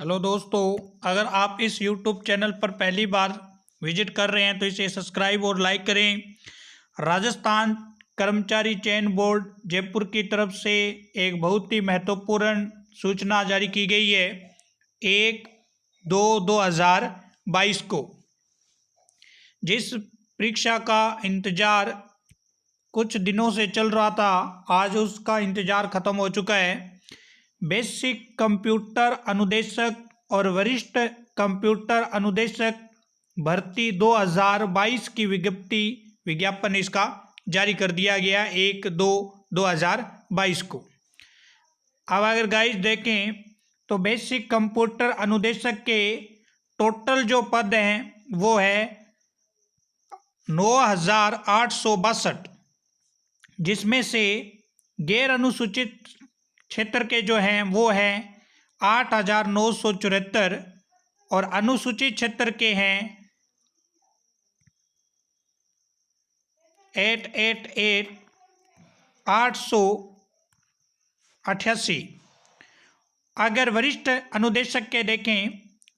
Hello दोस्तों, अगर आप इस YouTube चैनल पर पहली बार विजिट कर रहे हैं तो इसे सब्सक्राइब और लाइक करें। राजस्थान कर्मचारी चयन बोर्ड जयपुर की तरफ से एक बहुत ही महत्वपूर्ण सूचना जारी की गई है 1/2/2022 को। जिस परीक्षा का इंतज़ार कुछ दिनों से चल रहा था, आज उसका इंतज़ार ख़त्म हो चुका है। बेसिक कंप्यूटर अनुदेशक और वरिष्ठ कंप्यूटर अनुदेशक भर्ती 2022 की विज्ञापन इसका जारी कर दिया गया 1/2/2022 को। अब अगर गाइस देखें तो बेसिक कंप्यूटर अनुदेशक के टोटल जो पद हैं वो है 9,862, जिसमें से गैर अनुसूचित क्षेत्र के जो हैं वो हैं 8,974 और अनुसूचित क्षेत्र के हैं 888 अगर वरिष्ठ अनुदेशक के देखें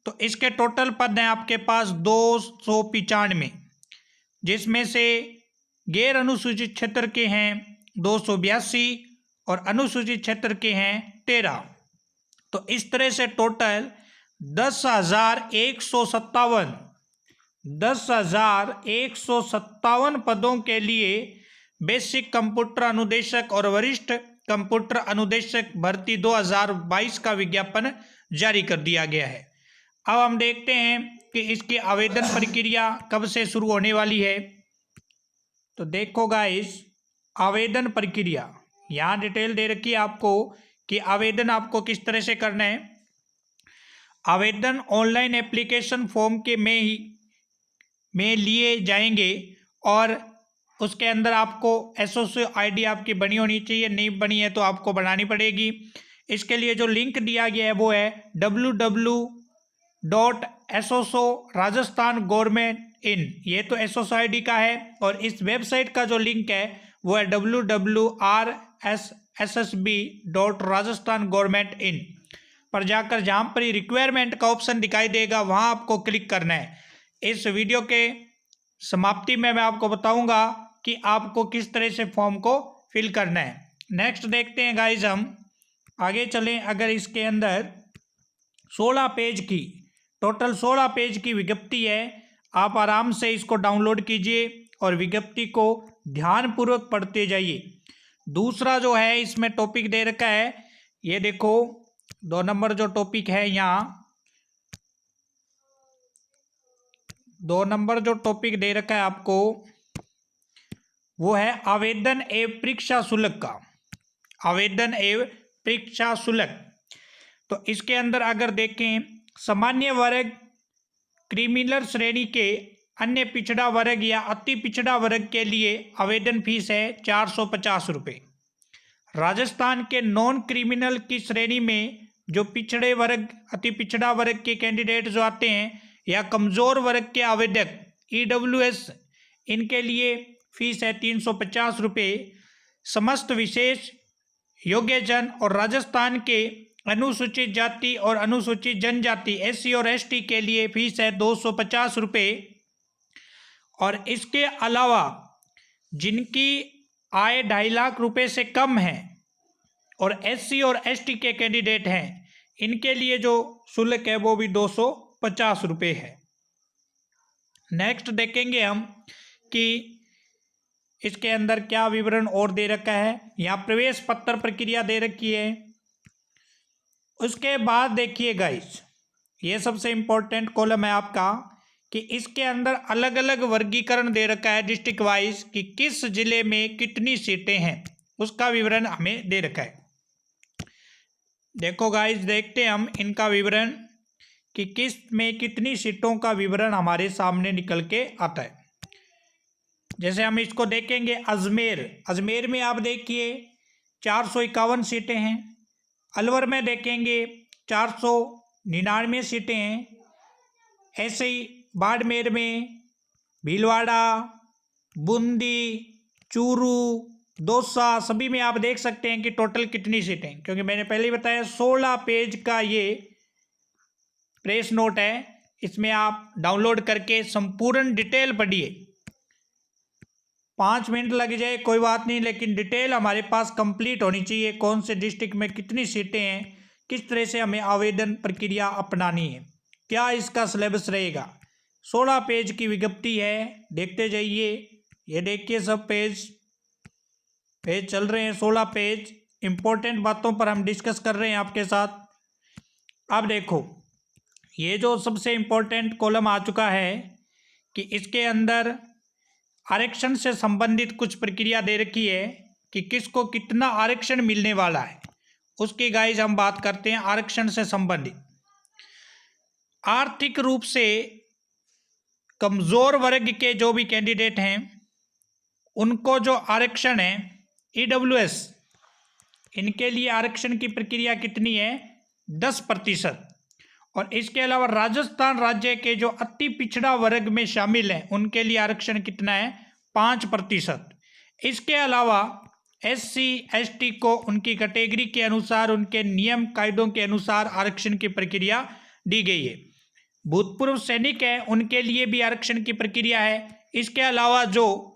तो इसके टोटल पद हैं आपके पास 295, जिसमें से गैर अनुसूचित क्षेत्र के हैं 282 और अनुसूचित क्षेत्र के हैं 13। तो इस तरह से टोटल 10,157 पदों के लिए बेसिक कंप्यूटर अनुदेशक और वरिष्ठ कंप्यूटर अनुदेशक भर्ती 2022 का विज्ञापन जारी कर दिया गया है। अब हम देखते हैं कि इसकी आवेदन प्रक्रिया कब से शुरू होने वाली है। तो देखो गाइस, आवेदन प्रक्रिया यहाँ डिटेल दे रखी है आपको कि आवेदन आपको किस तरह से करना है। आवेदन ऑनलाइन एप्लीकेशन फॉर्म के में लिए जाएंगे और उसके अंदर आपको एसओसी आईडी आपकी बनी होनी चाहिए, नहीं बनी है तो आपको बनानी पड़ेगी। इसके लिए जो लिंक दिया गया है वो है www.soso.rajasthan.gov.in। ये तो एसओसी आईडी का है और इस वेबसाइट का जो लिंक है वो है www.rssb.rajasthan.gov.in पर जाकर जहाँ पर रिक्वायरमेंट का ऑप्शन दिखाई देगा वहाँ आपको क्लिक करना है। इस वीडियो के समाप्ति में मैं आपको बताऊंगा कि आपको किस तरह से फॉर्म को फिल करना है। नेक्स्ट देखते हैं गाइज, हम आगे चलें। अगर इसके अंदर 16 पेज की विज्ञप्ति है, आप आराम से इसको डाउनलोड कीजिए और विज्ञप्ति को ध्यानपूर्वक पढ़ते जाइए। दूसरा जो है इसमें टॉपिक दे रखा है, ये देखो 2 नंबर जो टॉपिक है, यहाँ 2 नंबर जो टॉपिक दे रखा है आपको वो है आवेदन एवं परीक्षा शुल्क का। आवेदन एवं परीक्षा शुल्क, तो इसके अंदर अगर देखें सामान्य वर्ग, क्रिमिनल श्रेणी के, अन्य पिछड़ा वर्ग या अति पिछड़ा वर्ग के लिए आवेदन फीस है 450 रुपये। राजस्थान के नॉन क्रिमिनल की श्रेणी में जो पिछड़े वर्ग, अति पिछड़ा वर्ग के कैंडिडेट जो आते हैं या कमज़ोर वर्ग के आवेदक EWS, इनके लिए फीस है 350 रुपये। समस्त विशेष योग्यजन और राजस्थान के अनुसूचित जाति और अनुसूचित जनजाति SC और ST के लिए फीस है 250 रुपये। और इसके अलावा जिनकी आय 2.5 लाख रुपए से कम है और SC और ST के कैंडिडेट हैं, इनके लिए जो शुल्क है वो भी 250 रुपये है। नेक्स्ट देखेंगे हम कि इसके अंदर क्या विवरण और दे रखा है। यहाँ प्रवेश पत्र प्रक्रिया दे रखी है। उसके बाद देखिए गाइस, ये सबसे इम्पोर्टेंट कॉलम है आपका कि इसके अंदर अलग अलग वर्गीकरण दे रखा है डिस्ट्रिक्ट वाइज कि किस जिले में कितनी सीटें हैं, उसका विवरण हमें दे रखा है। देखो गाइस, देखते हैं हम इनका विवरण कि किस में कितनी सीटों का विवरण हमारे सामने निकल के आता है। जैसे हम इसको देखेंगे, अजमेर में आप देखिए 451 सीटें हैं। अलवर में देखेंगे 499 सीटें हैं। ऐसे ही बाड़मेर में, भीलवाड़ा, बूंदी, चूरू, दौसा, सभी में आप देख सकते हैं कि टोटल कितनी सीटें, क्योंकि मैंने पहले ही बताया 16 पेज का ये प्रेस नोट है, इसमें आप डाउनलोड करके संपूर्ण डिटेल पढ़िए। 5 मिनट लग जाए कोई बात नहीं, लेकिन डिटेल हमारे पास कंप्लीट होनी चाहिए। कौन से डिस्ट्रिक्ट में कितनी सीटें हैं, किस तरह से हमें आवेदन प्रक्रिया अपनानी है, क्या इसका सिलेबस रहेगा। 16 पेज की विज्ञप्ति है, देखते जाइए। ये देखिए सब पेज चल रहे हैं, 16 पेज। इंपॉर्टेंट बातों पर हम डिस्कस कर रहे हैं आपके साथ। अब देखो, ये जो सबसे इम्पोर्टेंट कॉलम आ चुका है कि इसके अंदर आरक्षण से संबंधित कुछ प्रक्रिया दे रखी है कि किसको कितना आरक्षण मिलने वाला है। उसकी गाइज हम बात करते हैं। आरक्षण से संबंधित आर्थिक रूप से कमजोर वर्ग के जो भी कैंडिडेट हैं उनको जो आरक्षण है EWS, इनके लिए आरक्षण की प्रक्रिया कितनी है, 10%। और इसके अलावा राजस्थान राज्य के जो अति पिछड़ा वर्ग में शामिल हैं उनके लिए आरक्षण कितना है, 5%। इसके अलावा SC ST को उनकी कैटेगरी के अनुसार, उनके नियम कायदों के अनुसार आरक्षण की प्रक्रिया दी गई है। भूतपूर्व सैनिक है उनके लिए भी आरक्षण की प्रक्रिया है। इसके अलावा जो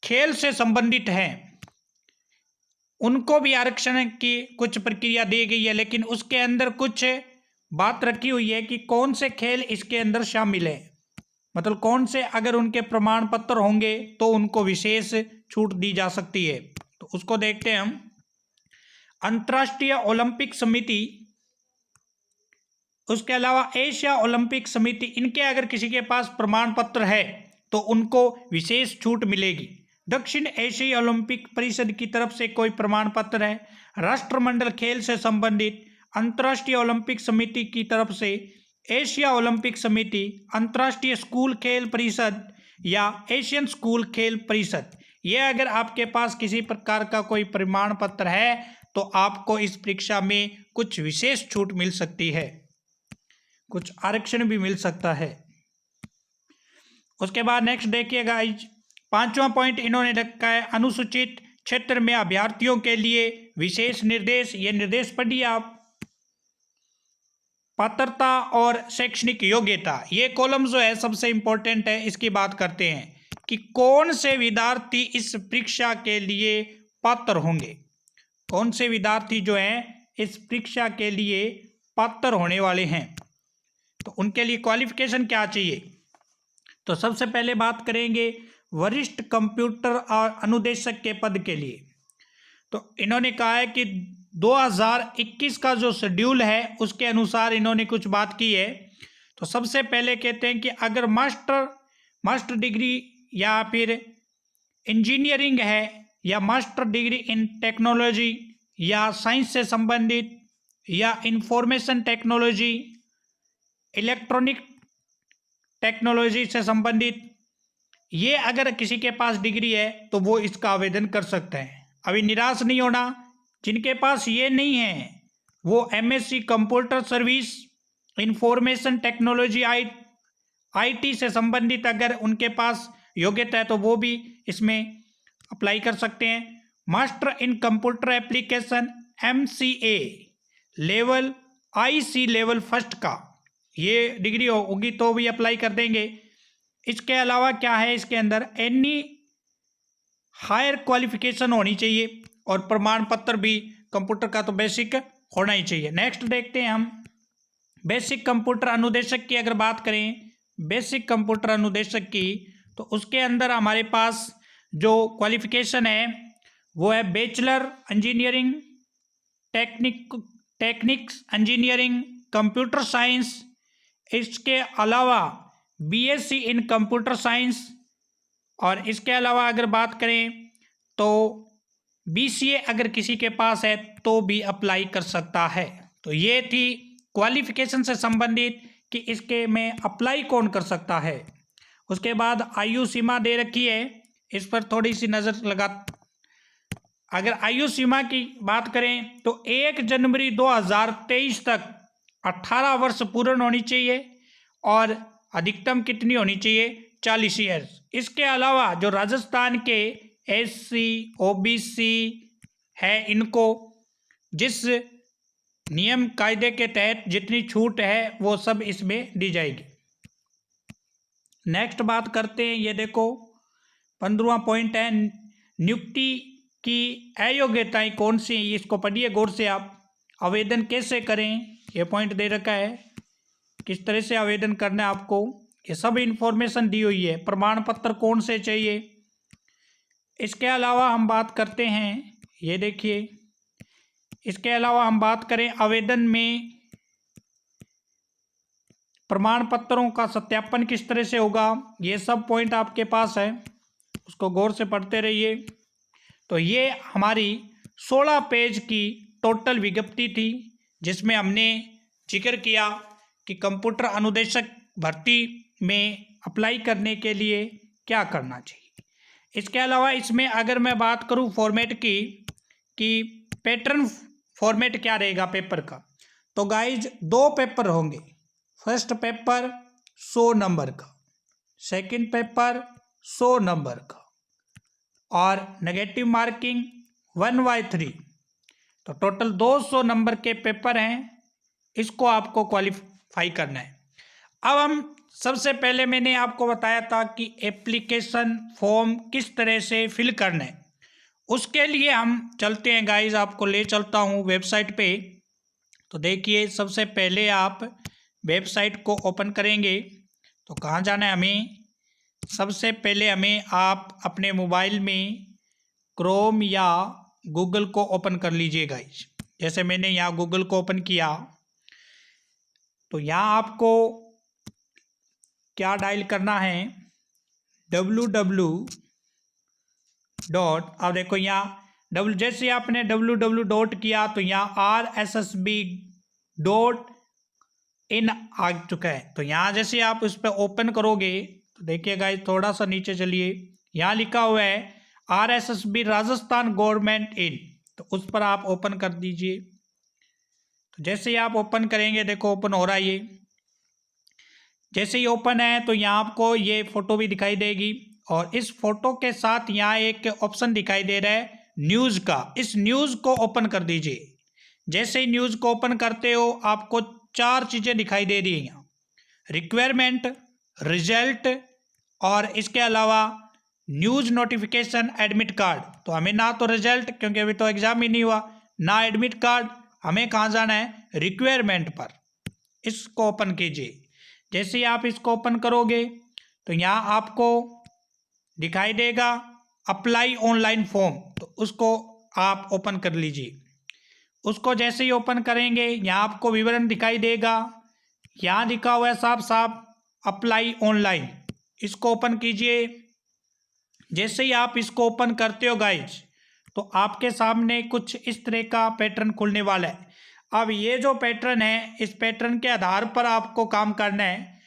खेल से संबंधित हैं उनको भी आरक्षण की कुछ प्रक्रिया दी गई है, लेकिन उसके अंदर कुछ बात रखी हुई है कि कौन से खेल इसके अंदर शामिल है, मतलब कौन से अगर उनके प्रमाण पत्र होंगे तो उनको विशेष छूट दी जा सकती है। तो उसको देखते हैं हम। अंतर्राष्ट्रीय ओलंपिक समिति, उसके अलावा एशिया ओलंपिक समिति, इनके अगर किसी के पास प्रमाण पत्र है तो उनको विशेष छूट मिलेगी। दक्षिण एशियाई ओलंपिक परिषद की तरफ से कोई प्रमाण पत्र है, राष्ट्रमंडल खेल से संबंधित अंतर्राष्ट्रीय ओलंपिक समिति की तरफ से, एशिया ओलंपिक समिति, अंतर्राष्ट्रीय स्कूल खेल परिषद या एशियन स्कूल खेल परिषद, ये अगर आपके पास किसी प्रकार का कोई प्रमाण पत्र है तो आपको इस परीक्षा में कुछ विशेष छूट मिल सकती है, कुछ आरक्षण भी मिल सकता है। उसके बाद नेक्स्ट देखिएगा, 5वां पॉइंट इन्होंने रखा है, अनुसूचित क्षेत्र में अभ्यर्थियों के लिए विशेष निर्देश। ये निर्देश पढ़िए आप। पात्रता और शैक्षणिक योग्यता, ये कॉलम जो है सबसे इंपॉर्टेंट है। इसकी बात करते हैं कि कौन से विद्यार्थी इस परीक्षा के लिए पात्र होंगे, कौन से विद्यार्थी जो हैं इस परीक्षा के लिए पात्र होने वाले हैं, तो उनके लिए क्वालिफिकेशन क्या चाहिए। तो सबसे पहले बात करेंगे वरिष्ठ कंप्यूटर और अनुदेशक के पद के लिए। तो इन्होंने कहा है कि 2021 का जो शेड्यूल है उसके अनुसार इन्होंने कुछ बात की है। तो सबसे पहले कहते हैं कि अगर मास्टर डिग्री या फिर इंजीनियरिंग है या मास्टर डिग्री इन टेक्नोलॉजी या साइंस से संबंधित या इंफॉर्मेशन टेक्नोलॉजी, इलेक्ट्रॉनिक टेक्नोलॉजी से संबंधित, ये अगर किसी के पास डिग्री है तो वो इसका आवेदन कर सकते हैं। अभी निराश नहीं होना, जिनके पास ये नहीं है वो MSc computer service, information technology, IT से संबंधित अगर उनके पास योग्यता है तो वो भी इसमें अप्लाई कर सकते हैं। Master in computer application MCA level IC level first का ये डिग्री होगी तो भी अप्लाई कर देंगे। इसके अलावा क्या है, इसके अंदर एनी हायर क्वालिफिकेशन होनी चाहिए और प्रमाण पत्र भी कंप्यूटर का तो बेसिक होना ही चाहिए। नेक्स्ट देखते हैं हम बेसिक कंप्यूटर अनुदेशक की अगर बात करें, बेसिक कंप्यूटर अनुदेशक की, तो उसके अंदर हमारे पास जो क्वालिफिकेशन है वो है bachelor engineering, techniques engineering, computer science. इसके अलावा BSc इन कंप्यूटर साइंस, और इसके अलावा अगर बात करें तो BCA अगर किसी के पास है तो भी अप्लाई कर सकता है। तो ये थी क्वालिफिकेशन से संबंधित कि इसके में अप्लाई कौन कर सकता है। उसके बाद आयु सीमा दे रखी है, इस पर थोड़ी सी नज़र लगा। अगर आयु सीमा की बात करें तो 1 जनवरी 2023 तक 18 वर्ष पूर्ण होनी चाहिए और अधिकतम कितनी होनी चाहिए, 40 ईयर्स। इसके अलावा जो राजस्थान के SC OBC है, इनको जिस नियम कायदे के तहत जितनी छूट है वो सब इसमें दी जाएगी। नेक्स्ट बात करते हैं, ये देखो 15वां पॉइंट है नियुक्ति की अयोग्यताएं कौन सी हैं, इसको पढ़िए गौर से आप। आवेदन कैसे करें, ये पॉइंट दे रखा है, किस तरह से आवेदन करना है आपको, ये सब इंफॉर्मेशन दी हुई है। प्रमाण पत्र कौन से चाहिए। इसके अलावा हम बात करते हैं, ये देखिए, इसके अलावा हम बात करें आवेदन में प्रमाण पत्रों का सत्यापन किस तरह से होगा, ये सब पॉइंट आपके पास है, उसको गौर से पढ़ते रहिए। तो ये हमारी 16 पेज की टोटल विज्ञप्ति थी, जिसमें हमने जिक्र किया कि कंप्यूटर अनुदेशक भर्ती में अप्लाई करने के लिए क्या करना चाहिए। इसके अलावा इसमें अगर मैं बात करूं फॉर्मेट की, कि पैटर्न फॉर्मेट क्या रहेगा पेपर का, तो गाइज 2 पेपर होंगे। फर्स्ट पेपर 100 नंबर का, सेकंड पेपर 100 नंबर का, और नेगेटिव मार्किंग 1/3। तो टोटल 200 नंबर के पेपर हैं, इसको आपको क्वालिफाई करना है। अब हम सबसे पहले मैंने आपको बताया था कि एप्लीकेशन फॉर्म किस तरह से फिल करना है, उसके लिए हम चलते हैं गाइज, आपको ले चलता हूँ वेबसाइट पे। तो देखिए सबसे पहले आप वेबसाइट को ओपन करेंगे तो कहाँ जाना है हमें, सबसे पहले हमें आप अपने मोबाइल में क्रोम या गूगल को ओपन कर लीजिए गाइज। जैसे मैंने यहाँ गूगल को ओपन किया तो यहाँ आपको क्या डायल करना है, www. अब देखो यहाँ जैसे आपने www. किया तो यहाँ rssb.in आ चुका है। तो यहाँ जैसे आप उस पर ओपन करोगे तो देखिए गाइस, थोड़ा सा नीचे चलिए, यहाँ लिखा हुआ है RSSB राजस्थान गवर्नमेंट इन, तो उस पर आप ओपन कर दीजिए। तो जैसे ही आप ओपन करेंगे, देखो ओपन हो रहा है ये। जैसे ही ओपन है तो यहाँ आपको ये फोटो भी दिखाई देगी, और इस फोटो के साथ यहाँ एक ऑप्शन दिखाई दे रहा है न्यूज़ का। इस न्यूज़ को ओपन कर दीजिए। जैसे ही न्यूज़ को ओपन करते हो आपको 4 चीज़ें दिखाई दे रही हैं यहाँ, रिक्वायरमेंट, रिजल्ट, और इसके अलावा न्यूज़ नोटिफिकेशन, एडमिट कार्ड। तो हमें ना तो रिजल्ट, क्योंकि अभी तो एग्ज़ाम ही नहीं हुआ, ना एडमिट कार्ड, हमें कहाँ जाना है, रिक्वायरमेंट पर। इसको ओपन कीजिए। जैसे ही आप इसको ओपन करोगे तो यहाँ आपको दिखाई देगा अप्लाई ऑनलाइन फॉर्म, तो उसको आप ओपन कर लीजिए। उसको जैसे ही ओपन करेंगे यहाँ आपको विवरण दिखाई देगा, यहाँ लिखा हुआ है साफ साफ अप्लाई ऑनलाइन, इसको ओपन कीजिए। जैसे ही आप इसको ओपन करते हो गाइज तो आपके सामने कुछ इस तरह का पैटर्न खुलने वाला है। अब ये जो पैटर्न है, इस पैटर्न के आधार पर आपको काम करना है।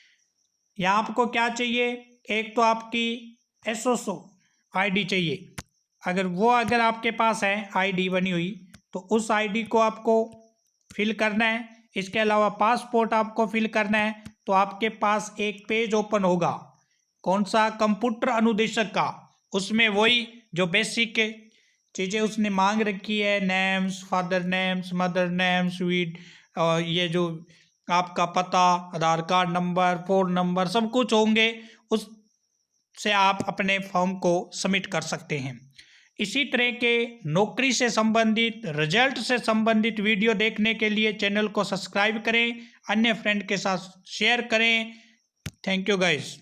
यहाँ आपको क्या चाहिए, एक तो आपकी SSO ID चाहिए, अगर आपके पास है ID बनी हुई तो उस ID को आपको फिल करना है। इसके अलावा पासपोर्ट आपको फिल करना है। तो आपके पास एक पेज ओपन होगा, कौन सा, कंप्यूटर अनुदेशक का, उसमें वही जो बेसिक चीज़ें उसने मांग रखी है, names, father names, mother names, ये जो आपका पता, आधार कार्ड नंबर, फ़ोन नंबर, सब कुछ होंगे, उससे आप अपने फॉर्म को सबमिट कर सकते हैं। इसी तरह के नौकरी से संबंधित, रिजल्ट से संबंधित वीडियो देखने के लिए चैनल को सब्सक्राइब करें, अन्य फ्रेंड के साथ शेयर करें। Thank you guys.